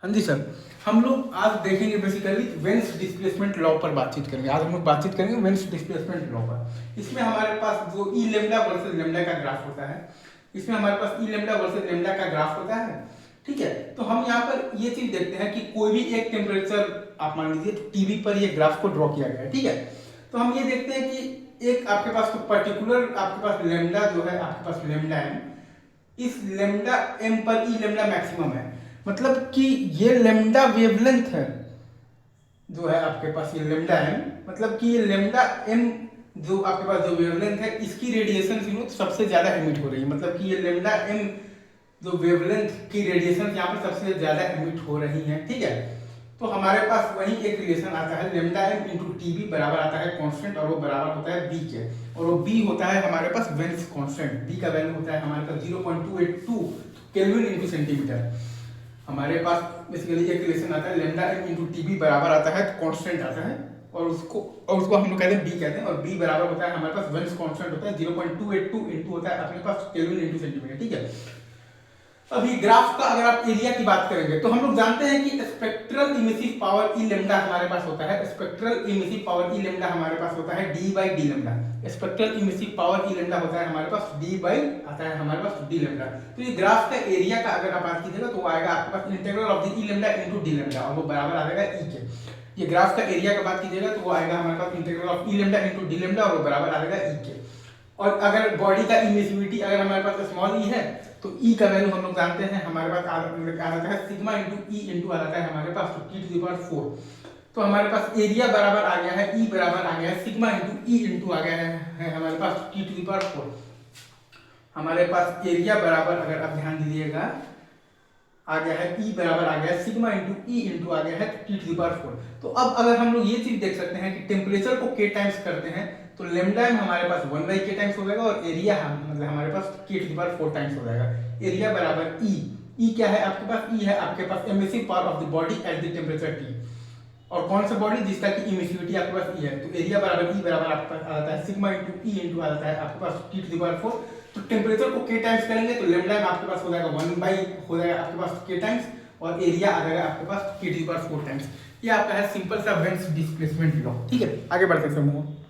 हाँ जी सर, हम लोग आज देखेंगे बेसिकली वेन्स डिस्प्लेसमेंट लॉ पर बातचीत करेंगे। आज हम लोग बातचीत करेंगे वेन्स डिस्प्लेसमेंट लॉ पर। इसमें हमारे पास जो ई लेमडा वर्सेस लेमडा का ग्राफ होता है, इसमें हमारे पास ई लेमडा वर्सेस लेमडा का ग्राफ होता है। ठीक है, तो हम यहाँ पर ये चीज देखते हैं कि कोई भी एक टेम्परेचर आप मान लीजिए टीवी पर ये ग्राफ को ड्रॉ किया गया है। ठीक है, तो हम ये देखते हैं कि एक आपके पास तो पर्टिकुलर आपके पास लेमडा जो है, आपके पास लेमडा एम, इस लेमडा एम पर ई लेमडा मैक्सिमम है। मतलब कि ये लेमडा वेवलेंथ है जो है आपके पास, ये लेमडा एम, मतलब कि ये लेमडा एम जो आपके पास जो वेवलेंथ है, इसकी रेडिएशन सबसे ज्यादा एमिट हो रही है। मतलब कि ये लेमडा एम जो वेवलेंथ की रेडिएशन यहाँ पर सबसे ज्यादा एमिट हो रही है। ठीक है, तो हमारे पास वही एक रिलेशन आता है, लेमडा एम इंटू टीबी बराबर आता है कांस्टेंट, और वो बराबर होता है बी के, और वो बी होता है हमारे पास वेन्स कांस्टेंट। बी का वैल्यू होता है हमारे पास 0.282 केल्विन इंटू सेंटीमीटर। हमारे पास बेसिकली एक रिलेशन आता है, लेमडा एम इंटू टीबी बराबर आता है कांस्टेंट आता है, और उसको हम लोग कहते हैं बी कहते हैं, और बी बराबर होता है हमारे पास वेन्स कांस्टेंट होता है 0.282 इंटू होता है अपने पास केल्विन इंटू सेंटीमीटर। ठीक है, अभी ग्राफ का अगर आप एरिया की बात करेंगे तो हम लोग जानते हैं कि स्पेक्ट्रल इमिसिव पावर ई लेमडा हमारे पास होता है, स्पेक्ट्रल इमिसिव पावर ई लेमडा हमारे पास होता है D by D lambda. Spectral emissive power E lambda होता है हमारे पास डी बाई आता है हमारे पास डी लेमडा। तो ये ग्राफ का एरिया का अगर आप बात कीजिएगा तो वो आएगा आपके पास integral of the e lambda into d lambda, और वो बराबर आ जाएगा ई के। ये ग्राफ का एरिया का बात कीजिएगा तो वो आएगा हमारे पास integral of e lambda into d lambda, और वो बराबर आ जाएगा ई के। और अगर बॉडी का इमिसिविटी अगर हमारे पास स्मॉल ई है तो ई का वैल्यू हम लोग जानते हैं हमारे पास आ जाता है सिग्मा इंटू ई इंटू आ जाता है हमारे पास टी टू द पावर 4। तो हमारे पास एरिया बराबर आ गया है, ई बराबर आ गया है सिग्मा इंटू ई इंटू आ गया है हमारे पास टी टू द पावर 4। हमारे पास एरिया बराबर अगर आप ध्यान दीजिएगा आ गया है, ई बराबर आ गया है सिग्मा इंटू ई इंटू आ गया है टी टू द पावर 4। तो अब अगर हम लोग ये चीज देख सकते हैं कि टेम्परेचर को के टाइम्स करते हैं तो लेमडा एम हमारे पास 1 बाई के टाइम्स हो जाएगा, और एरिया मतलब हमारे पास के टू द पावर 4 टाइम्स हो जाएगा। एरिया बराबर ई, ई क्या है आपके पास, ई है आपके पास emissive power of the body at the temperature T. और कौन सा बॉडी जिसका की इमिसिविटी आपके पास ई है, तो एरिया बराबर ई बराबर आपके पास आ जाता है सिग्मा इंटू ई इंटू आ जाता है आपके पास टी टू द पावर 4। तो टेम्परेचर को के टाइम्स करेंगे तो लेमडा एम आपके पास हो जाएगा 1 बाई हो जाएगा आपके पास के टाइम्स, और एरिया आ जाएगा आपके पास के टू द पावर 4 टाइम्स। ये आपका है सिंपल सा वेन्स डिस्प्लेसमेंट लॉ। ठीक है, आगे बढ़ते हैं।